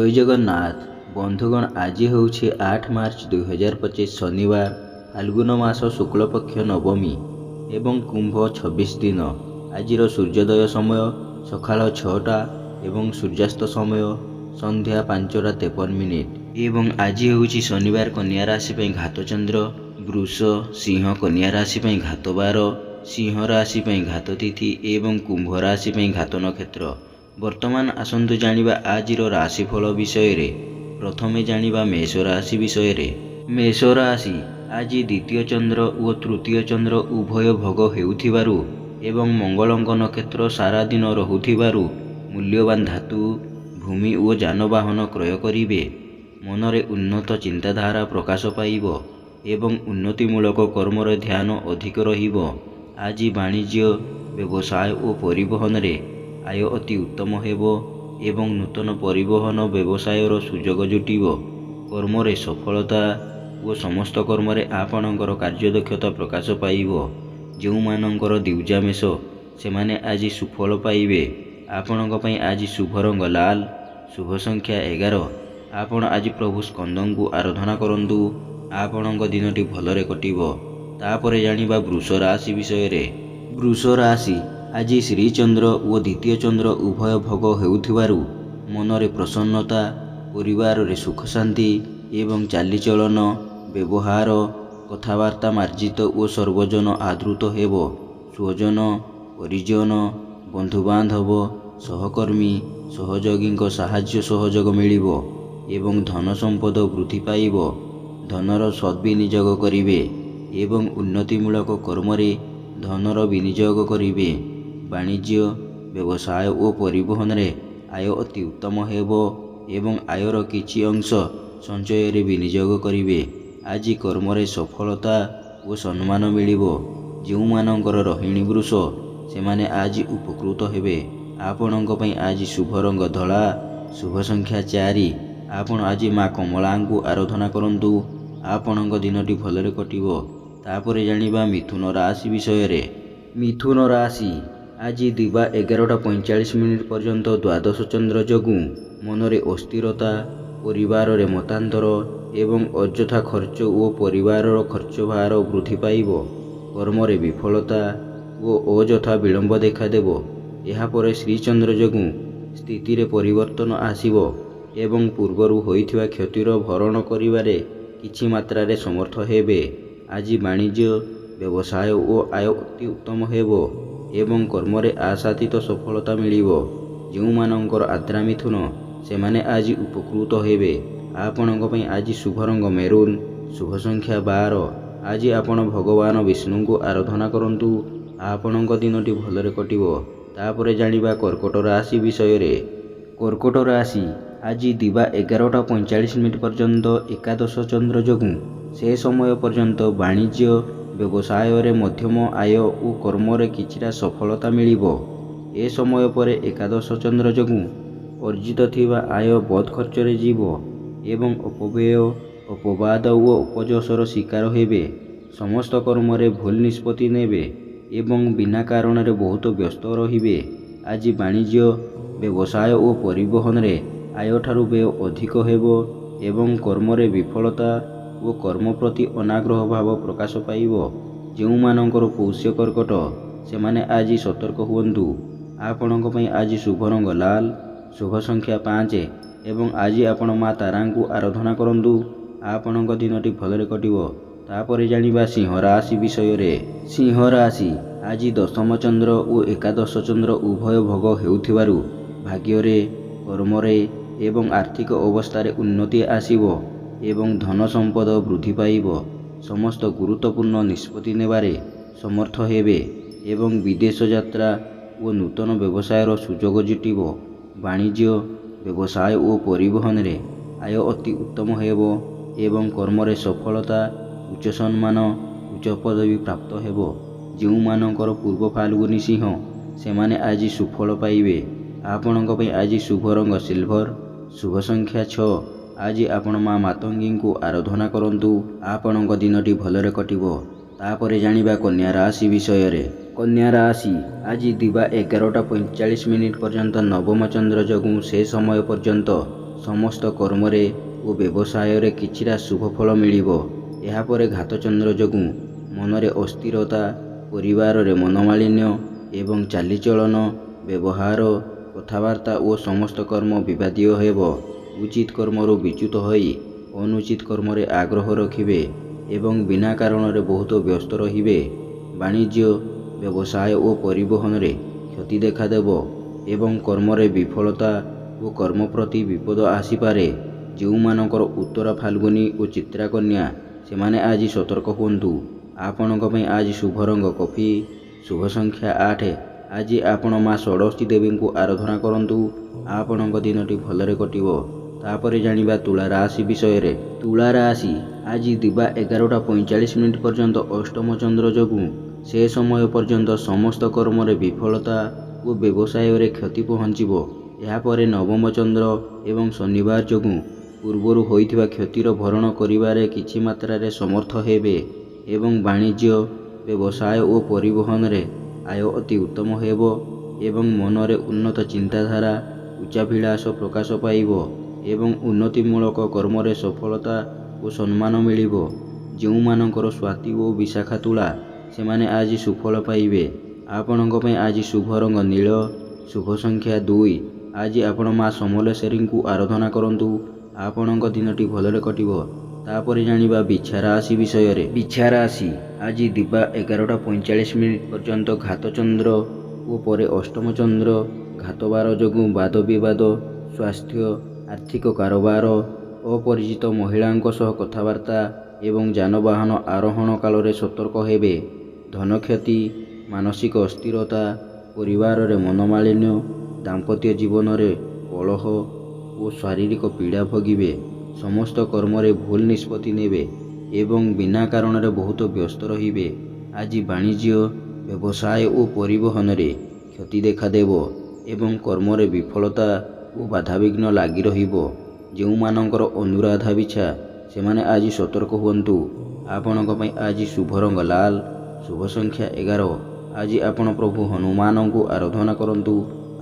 जय जगन्नाथ बंधुगण आज हूँ 8 मार्च 2025 शनिवार फाल्गुन मास शुक्लपक्ष नवमी एवं कुंभ 26 दिन। आज सूर्योदय समय सकाल 6टा एवं सूर्यास्त समय संध्या 5:53 एवं आज हूँ शनिवार कन्या राशि पर घातचंद्र वृष सिंह कन्या राशि पर घात 12 सिंह राशि पर घात तिथि एवं कुंभ राशि पर घात नक्षत्र। वर्तमान आसंतु जानिबा आजिर राशिफल विषय रे। प्रथमे जानिबा मेष राशि विषय रे। मेष राशि आज द्वितीय चंद्र और तृतीय चंद्र उभय भोग हेउथिबारु एवं मंगलंक नक्षत्र सारा दिन रहुथिबारु मूल्यवान धातु भूमि और जानवाहन क्रय करिवे। मनरे उन्नत चिंताधारा प्रकाश पाइब एवं उन्नतिमूलक कर्मर ध्यान अधिक रहिब। आज वाणिज्य व्यवसाय और परिवहन रे आय अति उत्तम हेबो एवं नूतन परिवहन व्यवसायर सुजोग जुटिब। कर्मरे सफलता और समस्त कर्मरे आपणकर कार्यदक्षता प्रकाश पाइब। जो मानकर द्विजा मेष सेमाने आज सुफल पाइबे। आपणक पई आज शुभ रंग लाल, शुभ संख्या 11। आपण आज प्रभु स्कंदंकु आराधना करंतु। आपणक दिनटी भलरे कटिब। तापरे जानिबा वृष राशि विषय रे। वृष राशि आज श्रीचंद्र और द्वितीय चंद्र उभय भोग हेउथिबारु मनरे प्रसन्नता, परिवार रे सुख शांति एवं चालीचलन व्यवहार कथबार्ता मार्जित और सर्वजन आदृत हेबो। स्वजन परिजन बंधुबांधव सहकर्मी सहयोगी साहाय्य सहयोग मिलिबो एवं धन संपद वृद्धि पाइब। धनर सद्विनियोग करिवे एवं उन्नतिमूलक कर्मरे धनर विनियोग करिवे। वाणिज्य व्यवसाय और परिवहन रे आय अति उत्तम हेबो एवं आयर किछि अंश संचय रे विनियोग करिवे। आज कर्मरे सफलता और सम्मान मिलिबो। जो मानकर रोहिणी वृष सेमाने आज उपकृत हेबे। आपणक पई आज शुभ रंग धला, शुभ संख्या 4। आपण आज माँ कमलांकु आराधना करंतु। आपणक दिनटी भलरे कटिबो। तापरे जानिबा मिथुन राशि विषय रे। मिथुन राशि आज दिवा 11:45 पर्यंत द्वादश चंद्र जोगु मनरे अस्थिरता, परिवार रे मतांतर एवं अଯଥା खर्च और परिवार खर्च भार वृद्धि पाइब। कर्मरे विफलता और अଯଥା विलंब देखादेव। यापर श्रीचंद्र जोगु स्थिति रे परिवर्तन आसिब एवं पूर्वरु होइथिबा क्षतिर भरण करिवारे किछि मात्रा रे समर्थ हेबे। आज वाणिज्य व्यवसाय और आय अति उत्तम हेबो एवं कर्मरे आशातीत सफलता मिलिबो। जो मानकर आद्रा मिथुन सेमाने आज उपकृत हेबे। आपणक पई आज शुभ रंग मेरून, शुभ संख्या 12। आज आपण भगवान विष्णु को आराधना करंतु। आपणक दिनटी भलरे कटिबो। तापरे जानिबा कर्कट राशि विषय रे। कर्कट राशि आज दिवा 11:45 पर्यंत एकादश चंद्र जोगु से समय पर्यंत वाणिज्य व्यवसाय रे मध्यम आय और कर्मरे किछिटा सफलता मिलिबो। ए समय पर एकादश चंद्र जोगु अर्जित थिबा आय बहुत खर्च रे जीवो एवं अपव्यय अपवाद और उपजसर शिकार हेबे। समस्त कर्मरे भूल निष्पत्ति नेबे एवं बिना कारण रे बहुत व्यस्त रहिबे। आज वाणिज्य व्यवसाय और परिवहन रे आय ठारु व्यय अधिक हेबो एवं कर्मरे विफलता और कर्म प्रति अनाग्रह भाव प्रकाश पाइब। जो मानकर पौष्य कर्कट सेमाने आज सतर्क हुअन्तु। आपणक पई आज शुभ रंग लाल, शुभ संख्या 5 एवं आज आपण माँ तारांकु आराधना करंतु। आपणक दिनटी भलरे कटिबो। तापरे जानिबा सिंह राशि विषय रे। सिंह राशि आज दशम चंद्र और एकादश चंद्र उभय भोग हेउथिबारु भाग्य कर्मरे एवं आर्थिक अवस्था उन्नति आसिबो एवं धन संपद वृद्धि पाइब। समस्त गुरुत्वपूर्ण निष्पत्ति नेबारे समर्थ हेबे एवं विदेश यात्रा और नूतन व्यवसायर सुजोग जुटिब। वाणिज्य व्यवसाय और परिवहन रे आय अति उत्तम हेबो एवं कर्मरे सफलता, उच्च सम्मान, उच्च पदवी प्राप्त हेबो। जो मानकर पूर्व फाल्गुनी सिंह सेमाने आज सुफल पाइबे। आपणक पई आज शुभ रंग सिल्वर, शुभ संख्या 6। आज आपण माँ मातंगी को आराधना करंतु। आपणक दिनटी भलरे कटिबो। तापरे जानिबा कन्या राशि विषय रे। कन्या राशि आज दिवा 11:45 पर्यंत नवम चंद्र जोगु से समय पर्यंत ସମସ୍ତ କର୍ମରେ ଓ ବ୍ୟବସାୟରେ କିଛିଟା ଶୁଭ ଫଳ ମିଳିବ। ଏହାପରେ ଘାତଚନ୍ଦ୍ର ଯୋଗୁଁ ମନରେ ଅସ୍ଥିରତା, ପରିବାରରେ ମନମାଳିନ୍ୟ ଏବଂ ଚାଲିଚଳନ, ବ୍ୟବହାର, କଥାବାର୍ତ୍ତା ଓ ସମସ୍ତ କର୍ମ ବିବାଦୀୟ ହେବ। ଉଚିତ କର୍ମରୁ ବିଚ୍ୟୁତ ହୋଇ ଅନୁଚିତ କର୍ମରେ ଆଗ୍ରହ ରଖିବେ ଏବଂ ବିନା କାରଣରେ ବହୁତ ବ୍ୟସ୍ତ ରହିବେ। ବାଣିଜ୍ୟ, ବ୍ୟବସାୟ ଓ ପରିବହନରେ କ୍ଷତି ଦେଖାଦେବ ଏବଂ କର୍ମରେ ବିଫଳତା ଓ କର୍ମ ପ୍ରତି ବିପଦ ଆସିପାରେ। ଯେଉଁମାନଙ୍କର ଉତ୍ତର ଫାଲ୍ଗୁନୀ ଓ ଚିତ୍ରା କନ୍ୟା ସେମାନେ ଆଜି ସତର୍କ ହୁଅନ୍ତୁ। ଆପଣଙ୍କ ପାଇଁ ଆଜି ଶୁଭ ରଙ୍ଗ କଫି, ଶୁଭ ସଂଖ୍ୟା 8। ଆଜି ଆପଣ ମା ଷୋଡ଼ଶୀ ଦେବୀଙ୍କୁ ଆରାଧନା କରନ୍ତୁ। ଆପଣଙ୍କ ଦିନଟି ଭଲରେ କଟିବ। ତାପରେ ଜାଣିବା ତୁଳା ରାଶି ବିଷୟରେ। ତୁଳା ରାଶି ଆଜି ଦିବା 11:45 ପର୍ଯ୍ୟନ୍ତ ଅଷ୍ଟମ ଚନ୍ଦ୍ର ଯୋଗୁଁ ସେ ସମୟ ପର୍ଯ୍ୟନ୍ତ ସମସ୍ତ କର୍ମରେ ବିଫଳତା ଓ ବ୍ୟବସାୟରେ କ୍ଷତି ପହଞ୍ଚିବ। ଏହାପରେ ନବମ ଚନ୍ଦ୍ର ଏବଂ ଶନିବାର ଯୋଗୁଁ ପୂର୍ବରୁ ହୋଇଥିବା କ୍ଷତିର ଭରଣ କରିବାରେ କିଛି ମାତ୍ରାରେ ସମର୍ଥ ହେବେ ଏବଂ ବାଣିଜ୍ୟ, ବ୍ୟବସାୟ ଓ ପରିବହନରେ ଆୟ ଅତି ଉତ୍ତମ ହେବ ଏବଂ ମନରେ ଉନ୍ନତ ଚିନ୍ତାଧାରା, ଉଚ୍ଚାଭିଳାଷ ପ୍ରକାଶ ପାଇବ ଏବଂ ଉନ୍ନତିମୂଳକ କର୍ମରେ ସଫଳତା ଓ ସମ୍ମାନ ମିଳିବ। ଯେଉଁମାନଙ୍କର ସ୍ୱାତି ଓ ବିଶାଖା ତୁଳା ସେମାନେ ଆଜି ସୁଫଳ ପାଇବେ। ଆପଣଙ୍କ ପାଇଁ ଆଜି ଶୁଭ ରଙ୍ଗ ନୀଳ, ଶୁଭ ସଂଖ୍ୟା 2। ଆଜି ଆପଣ ମା ସମଲେଶ୍ୱରୀଙ୍କୁ ଆରାଧନା କରନ୍ତୁ। ଆପଣଙ୍କ ଦିନଟି ଭଲରେ କଟିବ। ତାପରେ ଜାଣିବା ବିଛା ରାଶି ବିଷୟରେ। ବିଛା ରାଶି ଆଜି ଦିବା 11:45 ପର୍ଯ୍ୟନ୍ତ ଘାତଚନ୍ଦ୍ର ଓ ପରେ ଅଷ୍ଟମ ଚନ୍ଦ୍ର। ଘାତବାର ଯୋଗୁଁ ବାଦ ବିବାଦ, ସ୍ୱାସ୍ଥ୍ୟ, ଆର୍ଥିକ କାରବାର, ଅପରିଚିତ ମହିଳାଙ୍କ ସହ କଥାବାର୍ତ୍ତା ଏବଂ ଯାନବାହନ ଆରୋହଣ କାଳରେ ସତର୍କ ହେବେ। ଧନକ୍ଷତି, ମାନସିକ ଅସ୍ଥିରତା, ପରିବାରରେ ମନମାଳିନ୍ୟ, ଦାମ୍ପତ୍ୟ ଜୀବନରେ କଳହ ଓ ଶାରୀରିକ ପୀଡ଼ା ଭୋଗିବେ। ସମସ୍ତ କର୍ମରେ ଭୁଲ ନିଷ୍ପତ୍ତି ନେବେ ଏବଂ ବିନା କାରଣରେ ବହୁତ ବ୍ୟସ୍ତ ରହିବେ। ଆଜି ବାଣିଜ୍ୟ, ବ୍ୟବସାୟ ଓ ପରିବହନରେ କ୍ଷତି ଦେଖାଦେବ ଏବଂ କର୍ମରେ ବିଫଳତା ଓ ବାଧାବିଘ୍ନ ଲାଗି ରହିବ। ଯେଉଁମାନଙ୍କର ଅନୁରାଧା ବିଛା ସେମାନେ ଆଜି ସତର୍କ ହୁଅନ୍ତୁ। ଆପଣଙ୍କ ପାଇଁ ଆଜି ଶୁଭ ରଙ୍ଗ ଲାଲ, ଶୁଭ ସଂଖ୍ୟା 11। ଆଜି ଆପଣ ପ୍ରଭୁ ହନୁମାନଙ୍କୁ ଆରାଧନା କରନ୍ତୁ।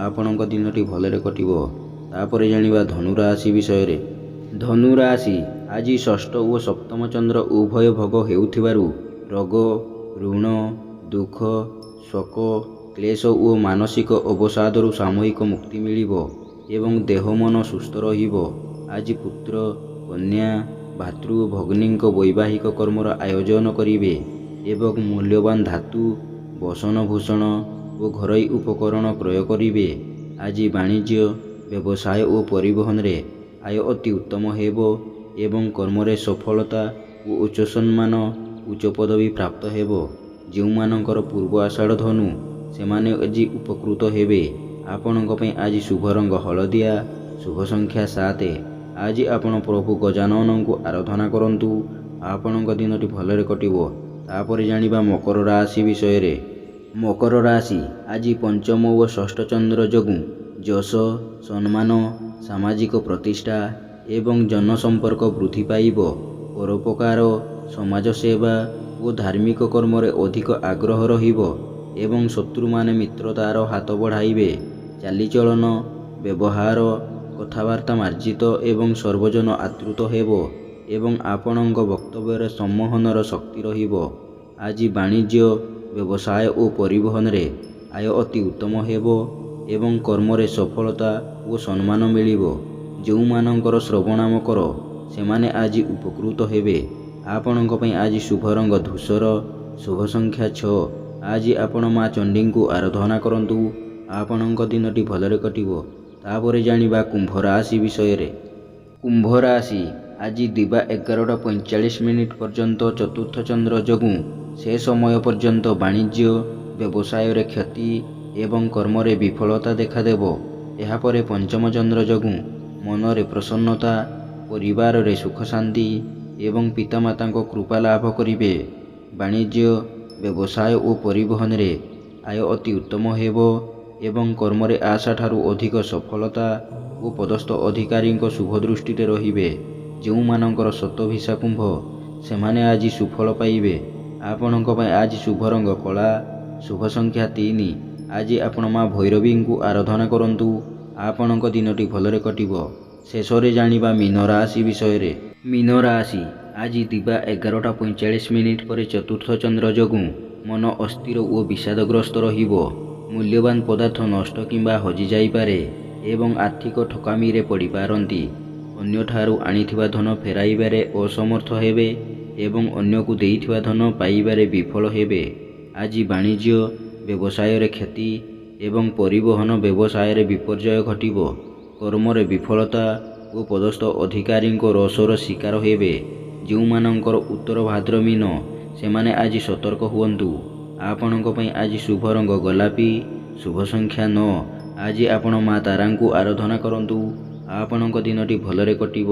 ଆପଣଙ୍କ ଦିନଟି ଭଲରେ କଟିବ। ତାପରେ ଜାଣିବା ଧନୁ ରାଶି ବିଷୟରେ। ଧନୁ ରାଶି ଆଜି ଷଷ୍ଠ ଓ ସପ୍ତମ ଚନ୍ଦ୍ର ଉଭୟ ଭୋଗ ହେଉଥିବାରୁ ରୋଗ, ଋଣ, ଦୁଃଖ, ଶୋକ, କ୍ଲେଶ ଓ ମାନସିକ ଅବସାଦରୁ ସାମୟିକ ମୁକ୍ତି ମିଳିବ ଏବଂ ଦେହ ମନ ସୁସ୍ଥ ରହିବ। ଆଜି ପୁତ୍ର, କନ୍ୟା, ଭାତୃ, ଭଗ୍ନୀଙ୍କ ବୈବାହିକ କର୍ମର ଆୟୋଜନ କରିବେ ଏବଂ ମୂଲ୍ୟବାନ ଧାତୁ, ବସନଭୂଷଣ ଓ ଘରୋଇ ଉପକରଣ କ୍ରୟ କରିବେ। ଆଜି ବାଣିଜ୍ୟ, ବ୍ୟବସାୟ ଓ ପରିବହନରେ ଆୟ ଅତି ଉତ୍ତମ ହେବ ଏବଂ କର୍ମରେ ସଫଳତା ଓ ଉଚ୍ଚ ସମ୍ମାନ, ଉଚ୍ଚ ପଦବୀ ପ୍ରାପ୍ତ ହେବ। ଯେଉଁମାନଙ୍କର ପୂର୍ବ ଆଷାଢ଼ ଧନୁ ସେମାନେ ଆଜି ଉପକୃତ ହେବେ। ଆପଣଙ୍କ ପାଇଁ ଆଜି ଶୁଭ ରଙ୍ଗ ହଳଦିଆ, ଶୁଭ ସଂଖ୍ୟା 7। ଆଜି ଆପଣ ପ୍ରଭୁ ଗଜାନନଙ୍କୁ ଆରାଧନା କରନ୍ତୁ। ଆପଣଙ୍କ ଦିନଟି ଭଲରେ କଟିବ। ତାପରେ ଜାଣିବା ମକର ରାଶି ବିଷୟରେ। ମକର ରାଶି ଆଜି ପଞ୍ଚମ ଓ ଷଷ୍ଠ ଚନ୍ଦ୍ର ଯୋଗୁଁ ଯଶ, ସମ୍ମାନ, ସାମାଜିକ ପ୍ରତିଷ୍ଠା ଏବଂ ଜନସମ୍ପର୍କ ବୃଦ୍ଧି ପାଇବ। ପରୋପକାର, ସମାଜ ସେବା ଓ ଧାର୍ମିକ କର୍ମରେ ଅଧିକ ଆଗ୍ରହ ରହିବ ଏବଂ ଶତ୍ରୁମାନେ ମିତ୍ରତାର ହାତ ବଢ଼ାଇବେ। ଚାଲିଚଳନ, ବ୍ୟବହାର, କଥାବାର୍ତ୍ତା ମାର୍ଜିତ ଏବଂ ସର୍ବଜନ ଆଦୃତ ହେବ ଏବଂ ଆପଣଙ୍କ ବକ୍ତବ୍ୟରେ ସମ୍ମୋହନର ଶକ୍ତି ରହିବ। ଆଜି ବାଣିଜ୍ୟ, ବ୍ୟବସାୟ ଓ ପରିବହନରେ ଆୟ ଅତି ଉତ୍ତମ ହେବ ଏବଂ କର୍ମରେ ସଫଳତା ଓ ସମ୍ମାନ ମିଳିବ। ଯେଉଁମାନଙ୍କର ଶ୍ରବଣ ମକର ସେମାନେ ଆଜି ଉପକୃତ ହେବେ। ଆପଣଙ୍କ ପାଇଁ ଆଜି ଶୁଭ ରଙ୍ଗ ଧୂସର, ଶୁଭ ସଂଖ୍ୟା 6। ଆଜି ଆପଣ ମା ଚଣ୍ଡୀଙ୍କୁ ଆରାଧନା କରନ୍ତୁ। ଆପଣଙ୍କ ଦିନଟି ଭଲରେ କଟିବ। ତାପରେ ଜାଣିବା କୁମ୍ଭ ରାଶି ବିଷୟରେ। କୁମ୍ଭ ରାଶି ଆଜି ଦିବା 11:45 ପର୍ଯ୍ୟନ୍ତ ଚତୁର୍ଥ ଚନ୍ଦ୍ର ଯୋଗୁଁ ସେ ସମୟ ପର୍ଯ୍ୟନ୍ତ ବାଣିଜ୍ୟ, ବ୍ୟବସାୟରେ କ୍ଷତି ଏବଂ କର୍ମରେ ବିଫଳତା ଦେଖାଦେବ। ଏହାପରେ ପଞ୍ଚମ ଚନ୍ଦ୍ର ଯୋଗୁଁ ମନରେ ପ୍ରସନ୍ନତା, ପରିବାରରେ ସୁଖ ଶାନ୍ତି ଏବଂ ପିତାମାତାଙ୍କ କୃପା ଲାଭ କରିବେ। ବାଣିଜ୍ୟ, ବ୍ୟବସାୟ ଓ ପରିବହନରେ ଆୟ ଅତି ଉତ୍ତମ ହେବ ଏବଂ କର୍ମରେ ଆଶା ଠାରୁ ଅଧିକ ସଫଳତା ଓ ପଦସ୍ଥ ଅଧିକାରୀଙ୍କ ଶୁଭ ଦୃଷ୍ଟିରେ ରହିବେ। ଯେଉଁମାନଙ୍କର ଶତଭିଷା କୁମ୍ଭ ସେମାନେ ଆଜି ସୁଫଳ ପାଇବେ। ଆପଣଙ୍କ ପାଇଁ ଆଜି ଶୁଭ ରଙ୍ଗ କଳା, ଶୁଭ ସଂଖ୍ୟା 3। ଆଜି ଆପଣ ମା ଭୈରବୀଙ୍କୁ ଆରାଧନା କରନ୍ତୁ। ଆପଣଙ୍କ ଦିନଟି ଭଲରେ କଟିବ। ଶେଷରେ ଜାଣିବା ମୀନ ରାଶି ବିଷୟରେ। ମୀନ ରାଶି ଆଜି ଦିବା 11:45 ପରେ ଚତୁର୍ଥ ଚନ୍ଦ୍ର ଯୋଗୁଁ ମନ ଅସ୍ଥିର ଓ ବିଷାଦଗ୍ରସ୍ତ ରହିବ। ମୂଲ୍ୟବାନ ପଦାର୍ଥ ନଷ୍ଟ କିମ୍ବା ହଜିଯାଇପାରେ ଏବଂ ଆର୍ଥିକ ଠକାମିରେ ପଡ଼ିପାରନ୍ତି। ଅନ୍ୟଠାରୁ ଆଣିଥିବା ଧନ ଫେରାଇବାରେ ଅସମର୍ଥ ହେବେ ଏବଂ ଅନ୍ୟକୁ ଦେଇଥିବା ଧନ ପାଇବାରେ ବିଫଳ ହେବେ। ଆଜି ବାଣିଜ୍ୟ ବ୍ୟବସାୟରେ କ୍ଷତି ଏବଂ ପରିବହନ ବ୍ୟବସାୟରେ ବିପର୍ଯ୍ୟୟ ଘଟିବ। କର୍ମରେ ବିଫଳତା ଓ ପଦସ୍ଥ ଅଧିକାରୀଙ୍କ ରୋଷର ଶିକାର ହେବେ। ଯେଉଁମାନଙ୍କର ଉତ୍ତର ଭାଦ୍ର ମୀନ ସେମାନେ ଆଜି ସତର୍କ ହୁଅନ୍ତୁ। ଆପଣଙ୍କ ପାଇଁ ଆଜି ଶୁଭ ରଙ୍ଗ ଗୋଲାପୀ, ଶୁଭ ସଂଖ୍ୟା 9। ଆଜି ଆପଣ ମା ତାରାଙ୍କୁ ଆରାଧନା କରନ୍ତୁ। ଆପଣଙ୍କ ଦିନଟି ଭଲରେ କଟିବ।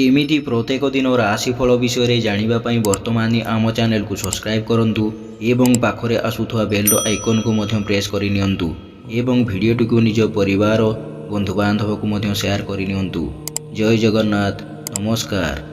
ଏମିତି ପ୍ରତ୍ୟେକ ଦିନ ରାଶିଫଳ ବିଷୟରେ ଜାଣିବା ପାଇଁ ବର୍ତ୍ତମାନ ଆମ ଚ୍ୟାନେଲକୁ ସବସ୍କ୍ରାଇବ୍ କରନ୍ତୁ ଏବଂ ପାଖରେ ଆସୁଥିବା ବେଲ୍ର ଆଇକନ୍କୁ ମଧ୍ୟ ପ୍ରେସ୍ କରିନିଅନ୍ତୁ ଏବଂ ଭିଡ଼ିଓଟିକୁ ନିଜ ପରିବାର ବନ୍ଧୁବାନ୍ଧବକୁ ମଧ୍ୟ ସେୟାର କରିନିଅନ୍ତୁ। ଜୟ ଜଗନ୍ନାଥ। ନମସ୍କାର।